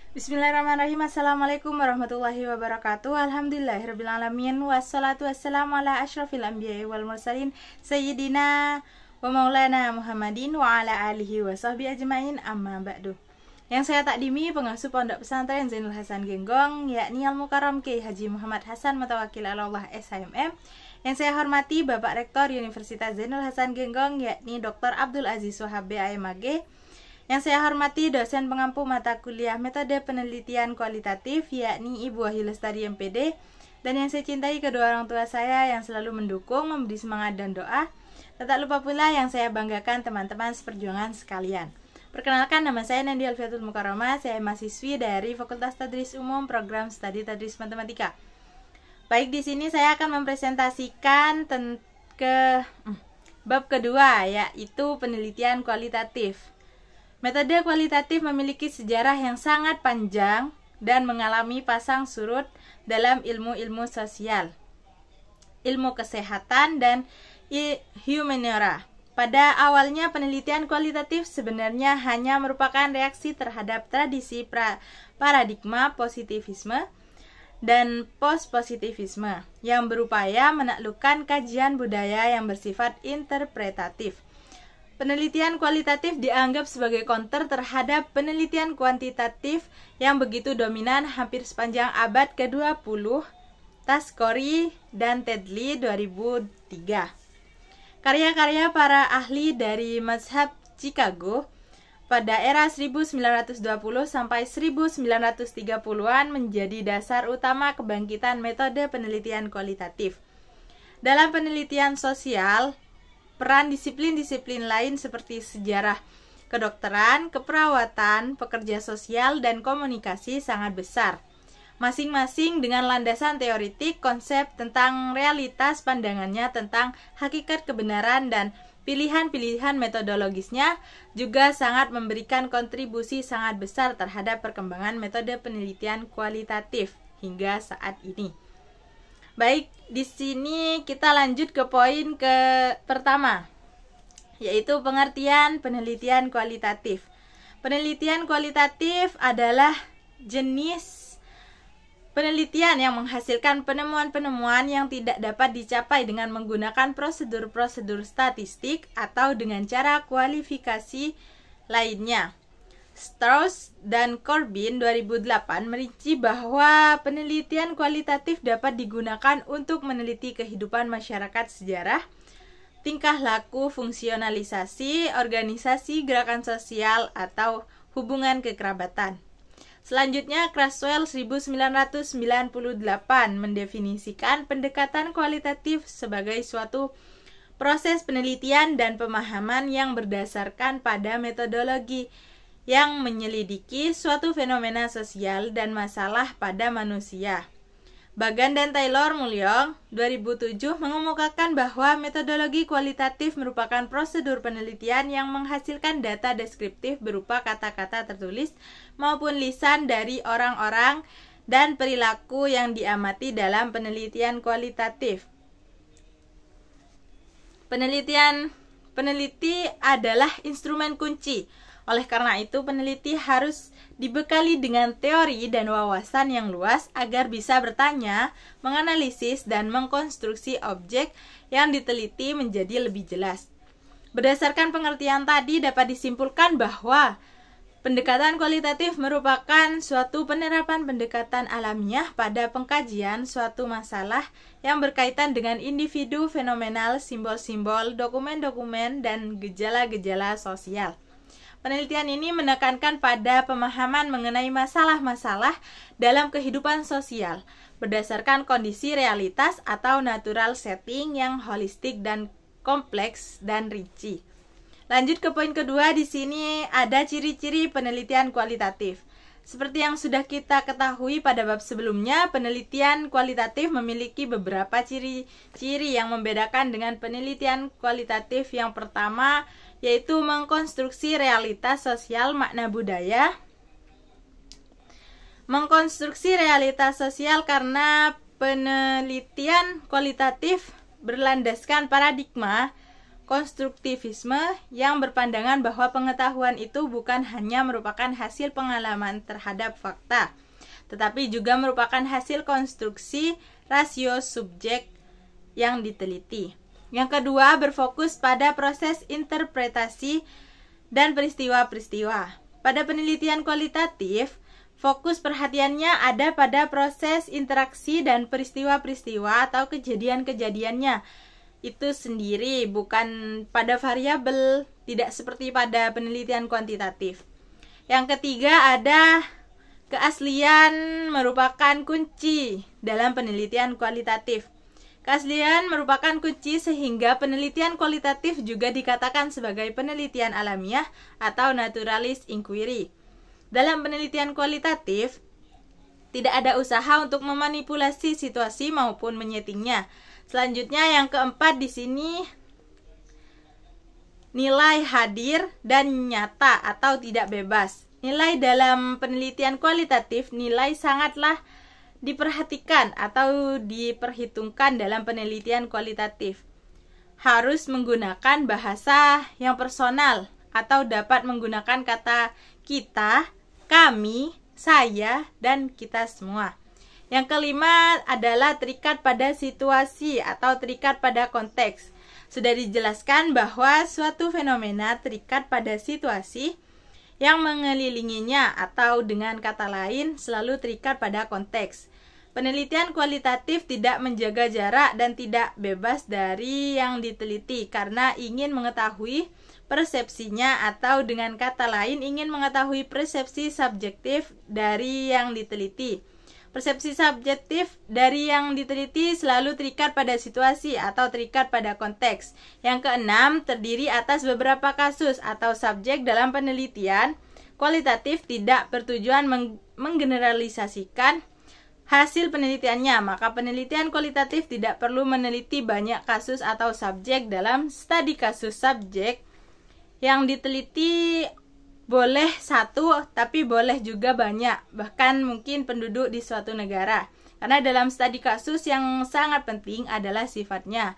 Bismillahirrahmanirrahim. Assalamualaikum warahmatullahi wabarakatuh. Alhamdulillahirrabbilalamin. Wassalatu wassalamu ala ashrafil anbiya'i wal mursalin Sayyidina wa maulana Muhammadin wa ala alihi wa sahbihi ajmain, amma ba'du. Yang saya takdimi pengasuh Pondok Pesantren Zainul Hasan Genggong, yakni Al-Mukarram Kiai Haji Muhammad Hasan Mutawakil Allah SHMM. Yang saya hormati Bapak Rektor Universitas Zainul Hasan Genggong, yakni Dr. Abdul Aziz Wahab BAMAG. Yang saya hormati dosen pengampu mata kuliah metode penelitian kualitatif, yakni Ibu Wahyu Lestari MPD. Dan yang saya cintai kedua orang tua saya yang selalu mendukung, memberi semangat dan doa. Tak lupa pula yang saya banggakan teman-teman seperjuangan sekalian. Perkenalkan, nama saya Nandi Alfiatul Mukarramah. Saya mahasiswi dari Fakultas Tadris Umum Program Studi Tadris Matematika. Baik, di sini saya akan mempresentasikan bab kedua, yaitu penelitian kualitatif. Metode kualitatif memiliki sejarah yang sangat panjang dan mengalami pasang surut dalam ilmu-ilmu sosial, ilmu kesehatan, dan humaniora. Pada awalnya penelitian kualitatif sebenarnya hanya merupakan reaksi terhadap tradisi paradigma positivisme dan post-positivisme yang berupaya menaklukkan kajian budaya yang bersifat interpretatif. Penelitian kualitatif dianggap sebagai counter terhadap penelitian kuantitatif yang begitu dominan hampir sepanjang abad ke-20, Tascori dan Tedley 2003. Karya-karya para ahli dari mazhab Chicago pada era 1920 sampai 1930-an menjadi dasar utama kebangkitan metode penelitian kualitatif. Dalam penelitian sosial, peran disiplin-disiplin lain seperti sejarah kedokteran, keperawatan, pekerja sosial, dan komunikasi sangat besar. Masing-masing dengan landasan teoritik, konsep tentang realitas, pandangannya tentang hakikat kebenaran, dan pilihan-pilihan metodologisnya juga sangat memberikan kontribusi sangat besar terhadap perkembangan metode penelitian kualitatif hingga saat ini. Baik, di sini kita lanjut ke poin pertama, yaitu pengertian penelitian kualitatif. Penelitian kualitatif adalah jenis penelitian yang menghasilkan penemuan-penemuan yang tidak dapat dicapai dengan menggunakan prosedur-prosedur statistik atau dengan cara kualifikasi lainnya. Strauss dan Corbin 2008 merinci bahwa penelitian kualitatif dapat digunakan untuk meneliti kehidupan masyarakat, sejarah, tingkah laku, fungsionalisasi, organisasi, gerakan sosial, atau hubungan kekerabatan. Selanjutnya, Creswell 1998 mendefinisikan pendekatan kualitatif sebagai suatu proses penelitian dan pemahaman yang berdasarkan pada metodologi yang menyelidiki suatu fenomena sosial dan masalah pada manusia. Bagan dan Taylor Mulyong 2007 mengemukakan bahwa metodologi kualitatif merupakan prosedur penelitian yang menghasilkan data deskriptif berupa kata-kata tertulis maupun lisan dari orang-orang dan perilaku yang diamati dalam penelitian kualitatif. Peneliti adalah instrumen kunci. Oleh karena itu, peneliti harus dibekali dengan teori dan wawasan yang luas agar bisa bertanya, menganalisis, dan mengkonstruksi objek yang diteliti menjadi lebih jelas. Berdasarkan pengertian tadi, dapat disimpulkan bahwa pendekatan kualitatif merupakan suatu penerapan pendekatan alamiah pada pengkajian suatu masalah yang berkaitan dengan individu, fenomenal, simbol-simbol, dokumen-dokumen, dan gejala-gejala sosial. Penelitian ini menekankan pada pemahaman mengenai masalah-masalah dalam kehidupan sosial berdasarkan kondisi realitas atau natural setting yang holistik dan kompleks dan rinci. Lanjut ke poin kedua, di sini ada ciri-ciri penelitian kualitatif. Seperti yang sudah kita ketahui pada bab sebelumnya, penelitian kualitatif memiliki beberapa ciri-ciri yang membedakan dengan penelitian kualitatif. Yang pertama yaitu mengkonstruksi realitas sosial makna budaya. Mengkonstruksi realitas sosial karena penelitian kualitatif berlandaskan paradigma konstruktivisme yang berpandangan bahwa pengetahuan itu bukan hanya merupakan hasil pengalaman terhadap fakta, tetapi juga merupakan hasil konstruksi rasio subjek yang diteliti. Yang kedua, berfokus pada proses interpretasi dan peristiwa-peristiwa. Pada penelitian kualitatif, fokus perhatiannya ada pada proses interaksi dan peristiwa-peristiwa atau kejadian-kejadiannya itu sendiri, bukan pada variabel, tidak seperti pada penelitian kuantitatif. Yang ketiga, ada keaslian merupakan kunci dalam penelitian kualitatif. Keaslian merupakan kunci sehingga penelitian kualitatif juga dikatakan sebagai penelitian alamiah atau naturalist inquiry. Dalam penelitian kualitatif, tidak ada usaha untuk memanipulasi situasi maupun menyetingnya. Selanjutnya yang keempat di sini, nilai hadir dan nyata atau tidak bebas. Nilai dalam penelitian kualitatif, nilai sangatlah diperhatikan atau diperhitungkan dalam penelitian kualitatif. Harus menggunakan bahasa yang personal atau dapat menggunakan kata kita, kami, saya, dan kita semua. Yang kelima adalah terikat pada situasi atau terikat pada konteks. Sudah dijelaskan bahwa suatu fenomena terikat pada situasi yang mengelilinginya atau dengan kata lain selalu terikat pada konteks. Penelitian kualitatif tidak menjaga jarak dan tidak bebas dari yang diteliti karena ingin mengetahui persepsinya atau dengan kata lain ingin mengetahui persepsi subjektif dari yang diteliti. Persepsi subjektif dari yang diteliti selalu terikat pada situasi atau terikat pada konteks. Yang keenam, terdiri atas beberapa kasus atau subjek dalam penelitian kualitatif tidak bertujuan menggeneralisasikan hasil penelitiannya, maka penelitian kualitatif tidak perlu meneliti banyak kasus atau subjek. Dalam studi kasus subjek yang diteliti boleh satu, tapi boleh juga banyak, bahkan mungkin penduduk di suatu negara. Karena dalam studi kasus yang sangat penting adalah sifatnya,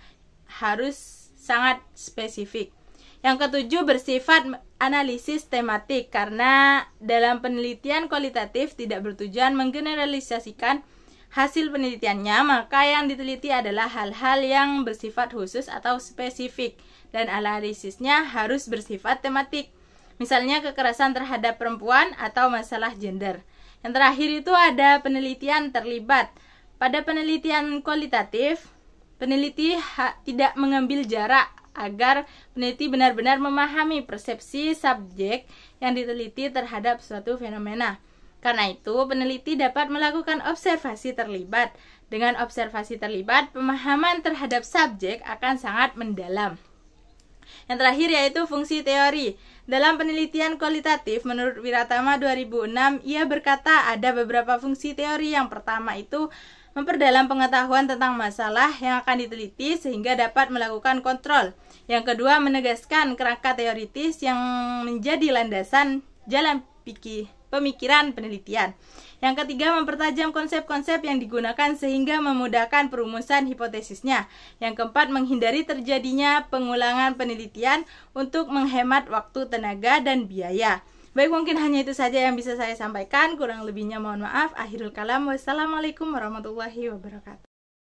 harus sangat spesifik. Yang ketujuh, bersifat analisis tematik, karena dalam penelitian kualitatif tidak bertujuan menggeneralisasikan hasil penelitiannya, maka yang diteliti adalah hal-hal yang bersifat khusus atau spesifik, dan analisisnya harus bersifat tematik. Misalnya kekerasan terhadap perempuan atau masalah gender. Yang terakhir itu ada penelitian terlibat. Pada penelitian kualitatif, peneliti tidak mengambil jarak agar peneliti benar-benar memahami persepsi subjek yang diteliti terhadap suatu fenomena. Karena itu, peneliti dapat melakukan observasi terlibat. Dengan observasi terlibat, pemahaman terhadap subjek akan sangat mendalam. Yang terakhir yaitu fungsi teori. Dalam penelitian kualitatif, menurut Wiratama 2006, ia berkata ada beberapa fungsi teori. Yang pertama itu memperdalam pengetahuan tentang masalah yang akan diteliti sehingga dapat melakukan kontrol. Yang kedua, menegaskan kerangka teoritis yang menjadi landasan jalan pemikiran penelitian. Yang ketiga, mempertajam konsep-konsep yang digunakan sehingga memudahkan perumusan hipotesisnya. Yang keempat, menghindari terjadinya pengulangan penelitian untuk menghemat waktu, tenaga, dan biaya. Baik, mungkin hanya itu saja yang bisa saya sampaikan. Kurang lebihnya mohon maaf. Akhirul kalam. Wassalamualaikum warahmatullahi wabarakatuh.